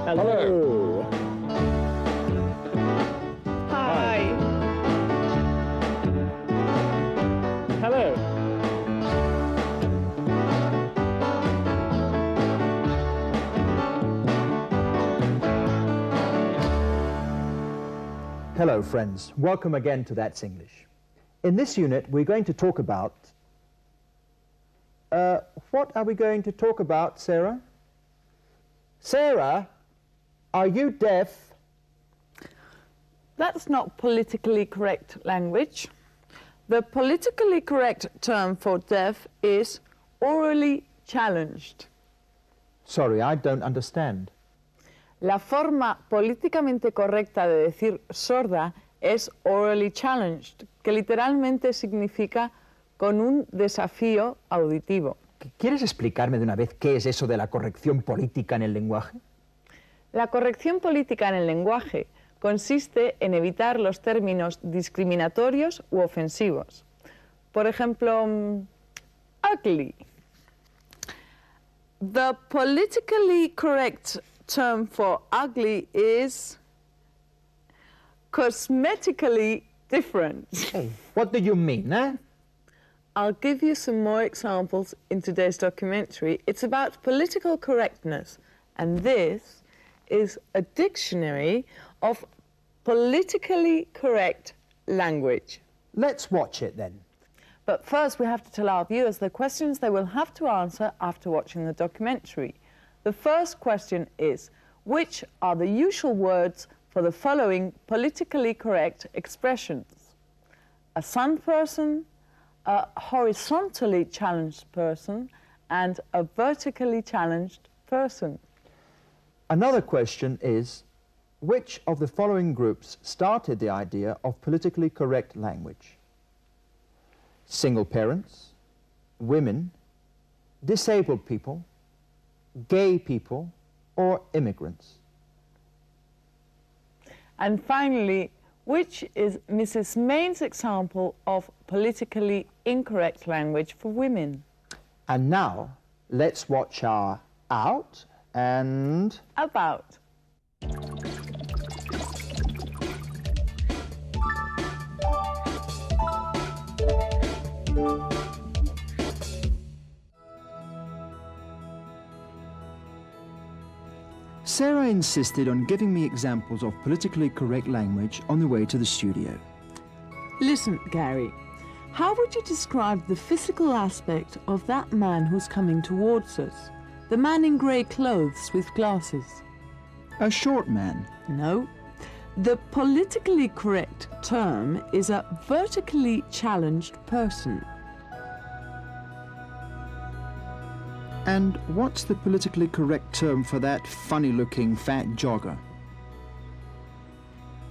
Hello. Hi. Hello. Hello, friends. Welcome again to That's English. In this unit, we're going to talk about... what are we going to talk about, Sarah? Sarah, are you deaf? That's not politically correct language. The politically correct term for deaf is orally challenged. Sorry, I don't understand. La forma políticamente correcta de decir sorda es orally challenged, que literalmente significa con un desafío auditivo. ¿Quieres explicarme de una vez qué es eso de la corrección política en el lenguaje? La corrección política en el lenguaje consiste en evitar los términos discriminatorios u ofensivos. Por ejemplo, ugly. The politically correct term for ugly is cosmetically different. Hey, what do you mean, eh? I'll give you some more examples in today's documentary. It's about political correctness, and this is a dictionary of politically correct language. Let's watch it then. But first we have to tell our viewers the questions they will have to answer after watching the documentary. The first question is, which are the usual words for the following politically correct expressions? A sun person, a horizontally challenged person, and a vertically challenged person. Another question is, which of the following groups started the idea of politically correct language? Single parents, women, disabled people, gay people, or immigrants? And finally, which is Mrs. Main's example of politically incorrect language for women? And now, let's watch our out and... About. Sarah insisted on giving me examples of politically correct language on the way to the studio. Listen, Gary, how would you describe the physical aspect of that man who's coming towards us? The man in grey clothes with glasses? A short man. No. The politically correct term is a vertically challenged person. And what's the politically correct term for that funny-looking fat jogger?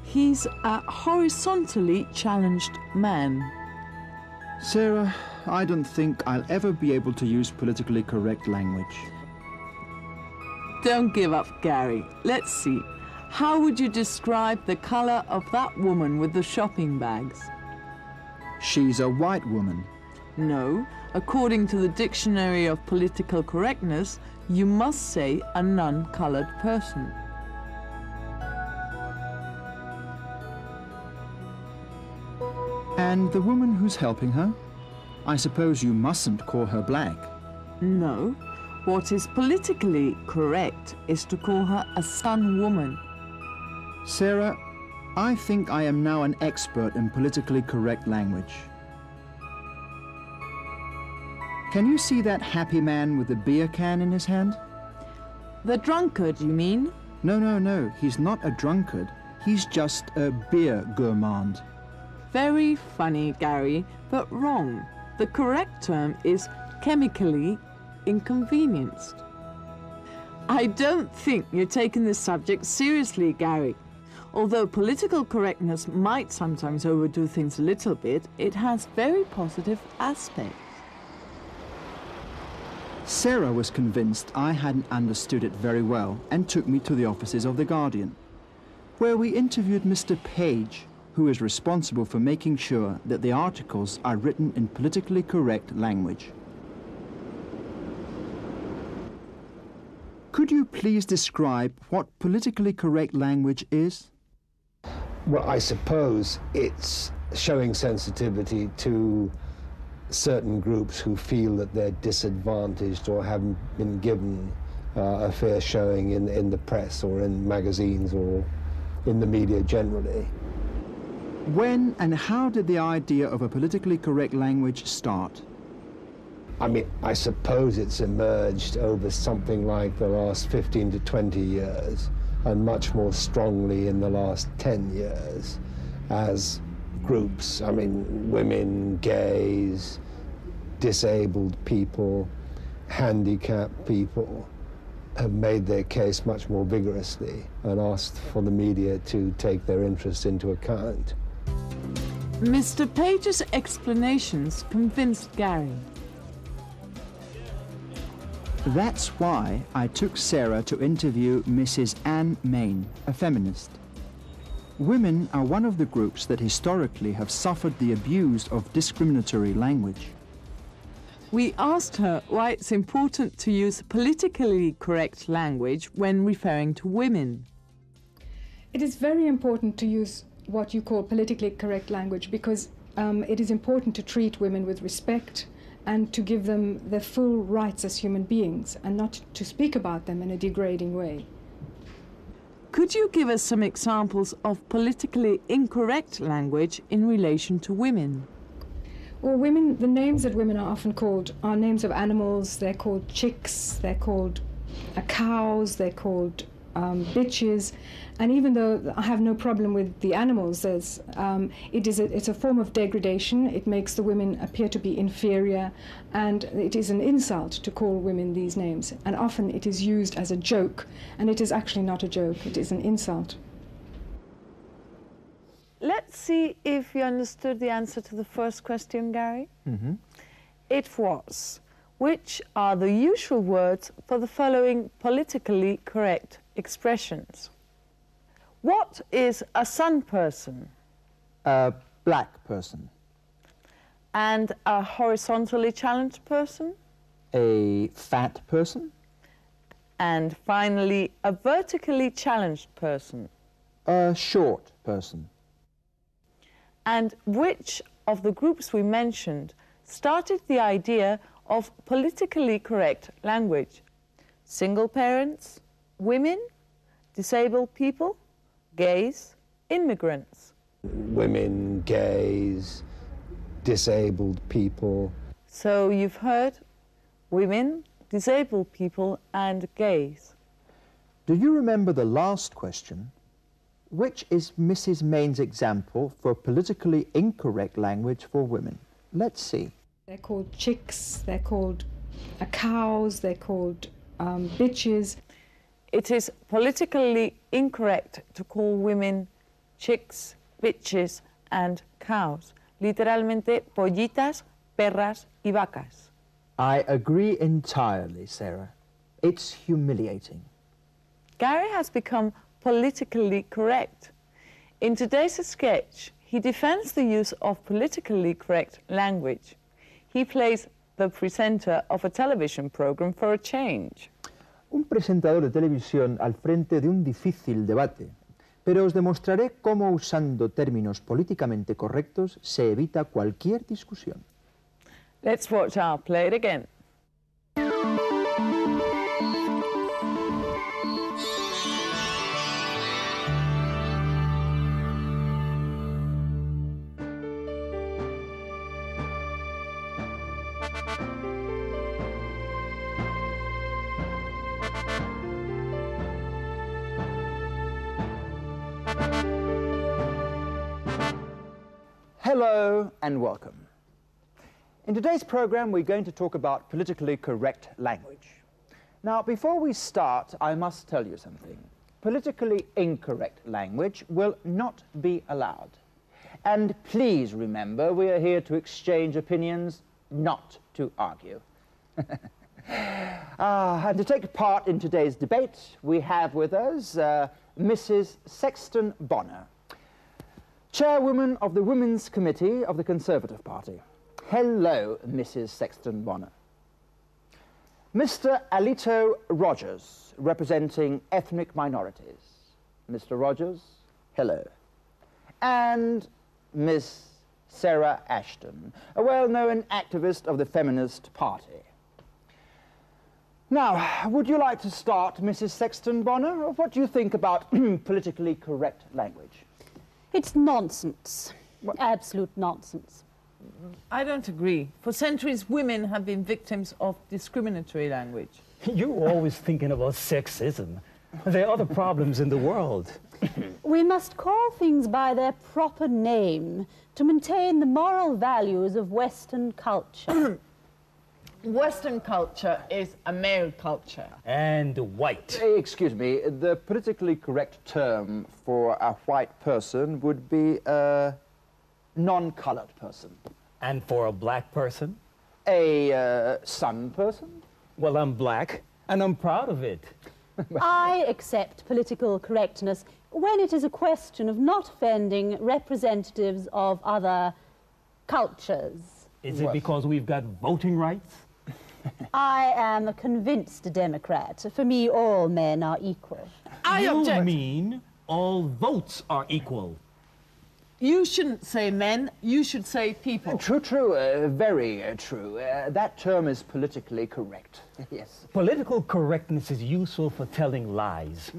He's a horizontally challenged man. Sarah, I don't think I'll ever be able to use politically correct language. Don't give up, Gary. Let's see. How would you describe the colour of that woman with the shopping bags? She's a white woman. No. According to the Dictionary of Political Correctness, you must say a non-coloured person. And the woman who's helping her? I suppose you mustn't call her black. No. What is politically correct is to call her a sun woman. Sarah, I think I am now an expert in politically correct language. Can you see that happy man with the beer can in his hand? The drunkard, you mean? No. He's not a drunkard. He's just a beer gourmand. Very funny, Gary, but wrong. The correct term is chemically inconvenienced. I don't think you're taking this subject seriously, Gary. Although political correctness might sometimes overdo things a little bit, it has very positive aspects. Sarah was convinced I hadn't understood it very well and took me to the offices of The Guardian, where we interviewed Mr. Page, who is responsible for making sure that the articles are written in politically correct language. Could you please describe what politically correct language is? Well, I suppose it's showing sensitivity to certain groups who feel that they're disadvantaged or haven't been given a fair showing in the press or in magazines or in the media generally. When and how did the idea of a politically correct language start? I mean, I suppose it's emerged over something like the last 15 to 20 years, and much more strongly in the last 10 years as groups, I mean, women, gays, disabled people, handicapped people, have made their case much more vigorously and asked for the media to take their interests into account. Mr. Page's explanations convinced Gary. That's why I took Sarah to interview Mrs. Anne Main, a feminist. Women are one of the groups that historically have suffered the abuse of discriminatory language. We asked her why it's important to use politically correct language when referring to women. It is very important to use what you call politically correct language because it is important to treat women with respect and to give them their full rights as human beings and not to speak about them in a degrading way. Could you give us some examples of politically incorrect language in relation to women? Well, women, the names that women are often called are names of animals. They're called chicks, they're called cows, they're called bitches. And even though I have no problem with the animals, it's a form of degradation. It makes the women appear to be inferior, and it is an insult to call women these names. And often it is used as a joke, and it is actually not a joke, it is an insult. Let's see if you understood the answer to the first question, Gary. It was, which are the usual words for the following politically correct expressions? What is a sun person? A black person. And a horizontally challenged person? A fat person. And finally, a vertically challenged person? A short person. And which of the groups we mentioned started the idea of politically correct language? Single parents, women, disabled people, gays, immigrants. Women, gays, disabled people. So you've heard women, disabled people and gays. Do you remember the last question? Which is Mrs. Main's example for politically incorrect language for women? Let's see. They're called chicks, they're called cows, they're called bitches. It is politically incorrect to call women chicks, bitches and cows. Literalmente, pollitas, perras y vacas. I agree entirely, Sarah. It's humiliating. Gary has become politically correct. In today's sketch, he defends the use of politically correct language. He plays the presenter of a television program for a change. Un presentador de televisión al frente de un difícil debate, pero os demostraré cómo usando términos políticamente correctos se evita cualquier discusión. Let's watch our play it again. Hello and welcome. In today's program, we're going to talk about politically correct language. Now, before we start, I must tell you something. Politically incorrect language will not be allowed. And please remember, we are here to exchange opinions, not to argue. And to take part in today's debate, we have with us Mrs. Sexton Bonner, Chairwoman of the Women's Committee of the Conservative Party. Hello, Mrs. Sexton Bonner. Mr. Alito Rogers, representing ethnic minorities. Mr. Rogers, hello. And Miss Sarah Ashton, a well-known activist of the Feminist Party. Now, would you like to start, Mrs. Sexton Bonner? What do you think about politically correct language? It's nonsense. Absolute nonsense. I don't agree. For centuries, women have been victims of discriminatory language. You're always thinking about sexism. There are other problems in the world. We must call things by their proper name to maintain the moral values of Western culture. Western culture is a male culture. And white. Excuse me, the politically correct term for a white person would be a non-colored person. And for a black person? A sun person? Well, I'm black, and I'm proud of it. I accept political correctness when it is a question of not offending representatives of other cultures. Is it because we've got voting rights? I am a convinced Democrat. For me, all men are equal. I object. You mean all votes are equal? You shouldn't say men, you should say people. True, very true. That term is politically correct. Yes. Political correctness is useful for telling lies.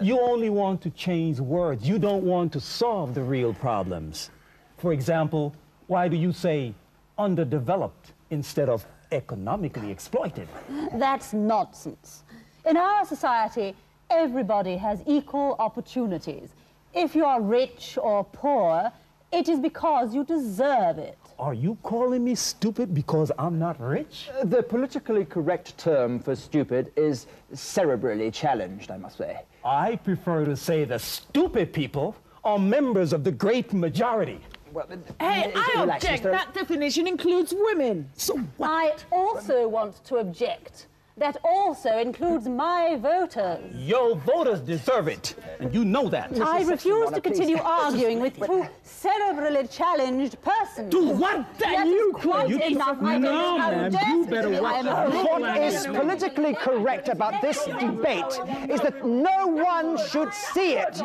You only want to change words. You don't want to solve the real problems. For example, why do you say underdeveloped instead of economically exploited? That's nonsense. In our society, everybody has equal opportunities. If you are rich or poor, it is because you deserve it. Are you calling me stupid because I'm not rich? The politically correct term for stupid is cerebrally challenged, I must say. I prefer to say the stupid people are members of the great majority. Well, Hey, I relax, object. Mr. That definition includes women. So what? I also want to object. That also includes my voters. Your voters deserve it, and you know that. I refuse to please. continue arguing with two cerebrally challenged persons. Do what? That is quite enough. I don't know how ma'am, dare you speak better to me. watch I am out. a- What is politically correct about this debate is that no one should see it.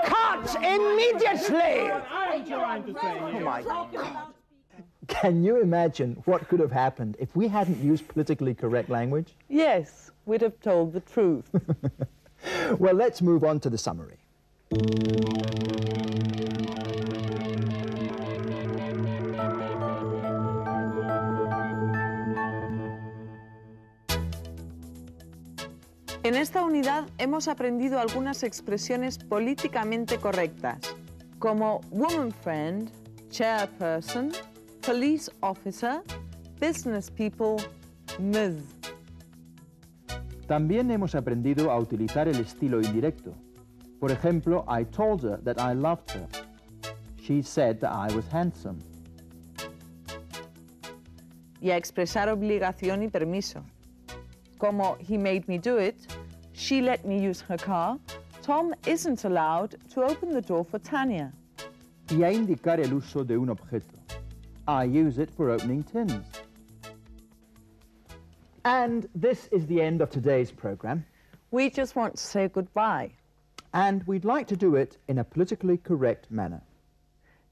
Cut immediately! Oh my God. Can you imagine what could have happened if we hadn't used politically correct language? Yes, we'd have told the truth. Well, let's move on to the summary. En esta unidad hemos aprendido algunas expresiones políticamente correctas, como woman friend, chairperson, police officer, business people, Ms. También hemos aprendido a utilizar el estilo indirecto. Por ejemplo, I told her that I loved her. She said that I was handsome. Y a expresar obligación y permiso, como he made me do it, she let me use her car, Tom isn't allowed to open the door for Tanya. Y a indicar el uso de un objeto. I use it for opening tins. And this is the end of today's program. We just want to say goodbye. And we'd like to do it in a politically correct manner.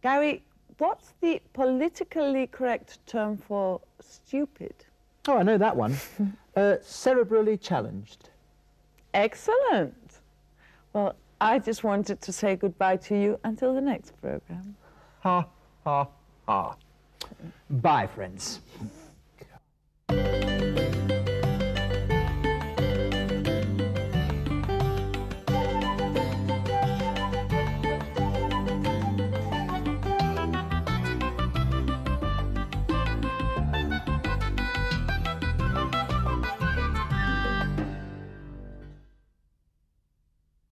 Gary, what's the politically correct term for stupid? Oh, I know that one. Cerebrally challenged. Excellent. Well, I just wanted to say goodbye to you until the next program. Ha, ha, ha. Bye, friends.